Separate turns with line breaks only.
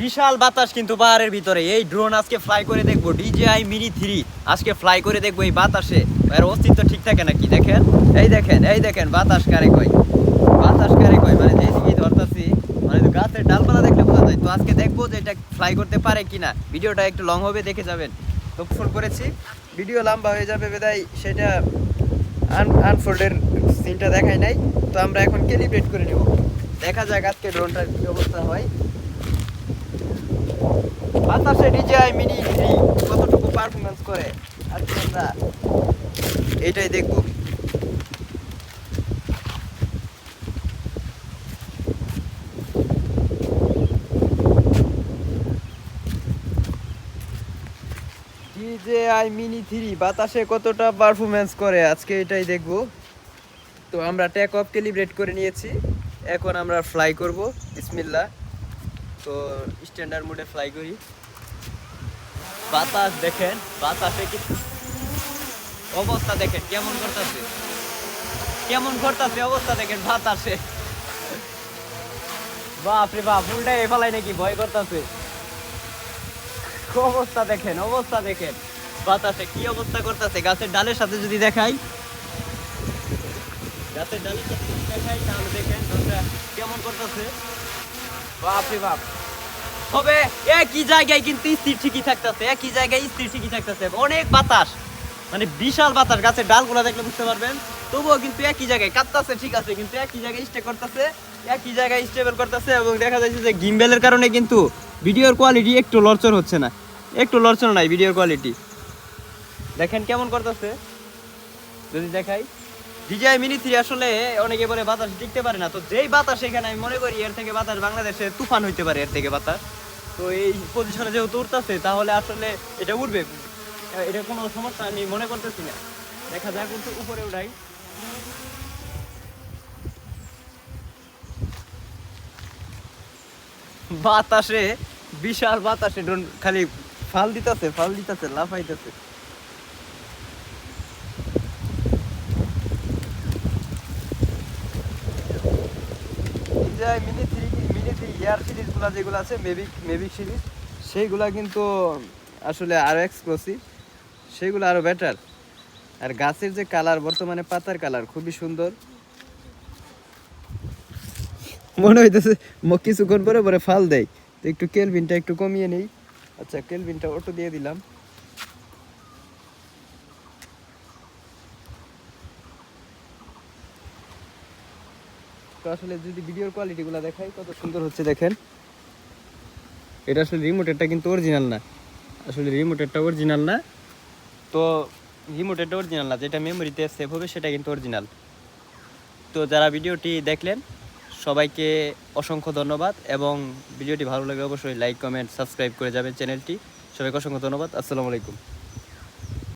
বিশাল বাতাস কিন্তু পাহাড়ের ভিতরে। এই ড্রোন আজকে ফ্লাই করে দেখবো, DJI Mini 3 আজকে ফ্লাই করে দেখবো এই বাতাসে এর অস্তিত্ব ঠিক থাকে নাকি। দেখেন এই দেখেন বাতাস কারে কয়, বাতাস কারে কয়, মানে যেদিকেই ধরতাছি মানে গাছের ডালপালা দেখলে বোঝা যায়। তো আজকে দেখবো যে এটা ফ্লাই করতে পারে কিনা। ভিডিওটা একটু লং হবে, দেখে যাবেন। তো ফোন করেছি, ভিডিও লম্বা হয়ে যাবে বেদায় সেটা আনফোল্ডের সিনটা দেখাই নাই। তো আমরা এখন ক্যালিব্রেট করে নেব, দেখা যাক আজকে ড্রোনটার কি অবস্থা হয়। বাতাসে DJI Mini 3 কতটুকু পারফরমেন্স করে আজকে আমরা এইটাই দেখব। DJI Mini 3 বাতাসে কতটা পারফরমেন্স করে আজকে এটাই দেখব। তো আমরা টেক অফ ক্যালিব্রেট করে নিয়েছি, এখন আমরা ফ্লাই করব। বিসমিল্লাহ। তো স্ট্যান্ডার্ড মোডে ফ্লাই করি। বাতাস দেখেন, বাতাসে কি অবস্থা দেখেন, কেমন করতেছে অবস্থা দেখেন বাতাসে। বাপ রে বাপ, উল্টাই ফেলাই নাকি, ভয় করতেছে। অবস্থা দেখেন বাতাসে কি অবস্থা করতেছে। গাছের ডালের সাথে যদি দেখাই, তাহলে দেখেন কেমন করতেছে। বাপ রে বাপ। তবে একই জায়গায় কিন্তু স্থির ঠিকই থাকতেছে, অনেক বাতাস, মানে বিশাল বাতাস। গাছের ডালগুলো দেখলে বুঝতে পারবেন। তবুও কিন্তু একই জায়গায় কাঁপতাছে, ঠিক আছে, কিন্তু একই জায়গায় স্টেবল করতেছে। এবং দেখা যাচ্ছে যে গিম্বেলের কারণে কিন্তু ভিডিওর কোয়ালিটি একটু লড়চড় হচ্ছে না, নাই ভিডিওর কোয়ালিটি। দেখেন কেমন করতেছে যদি দেখাই। DJI Mini 3 আসলে অনেকে বলে বাতাস টিকতে পারে না, তো যেই বাতাস এখানে আমি মনে করি এর থেকে বাতাস বাংলাদেশে তুফান হইতে পারে, এর থেকে বাতাস। তো এই পজিশনে যেহেতু উঠতেছে তাহলে আসলে এটা উঠবে, এটা কোনো সমস্যা আমি মনে করতেছি না। দেখা যাক, কিন্তু উপরে উঠাই। বাতাসে, বিশাল বাতাসে ড্রোন খালি ফাল দিতেছে, লাফাইতেছে। DJI Mini 3 এয়ার সিরিজগুলো যেগুলো আছে, মেভিক সিরিজ, সেইগুলা কিন্তু আসলে আরো এক্সক্লুসিভ, সেইগুলো আরো বেটার। আর গাছের যে কালার, বর্তমানে পাতার কালার খুবই সুন্দর। মনে হইতেছে কিছুক্ষণ পরে ফাল দেয়। তো একটু কেলভিনটা একটু কমিয়ে নেই। আচ্ছা, কেলভিনটা অটো দিয়ে দিলাম। তো আসলে যদি ভিডিওর কোয়ালিটিগুলো দেখাই, কত সুন্দর হচ্ছে দেখেন। এটা আসলে রিমোটেরটা কিন্তু অরিজিনাল না, তো রিমোটেরটা অরিজিনাল না, যেটা মেমোরিতে সেভ হবে সেটা কিন্তু অরিজিনাল। তো যারা ভিডিওটি দেখলেন সবাইকে অসংখ্য ধন্যবাদ, এবং ভিডিওটি ভালো লাগে অবশ্যই লাইক, কমেন্ট, সাবস্ক্রাইব করে যাবেন চ্যানেলটি। সবাইকে অসংখ্য ধন্যবাদ। আসসালামু আলাইকুম।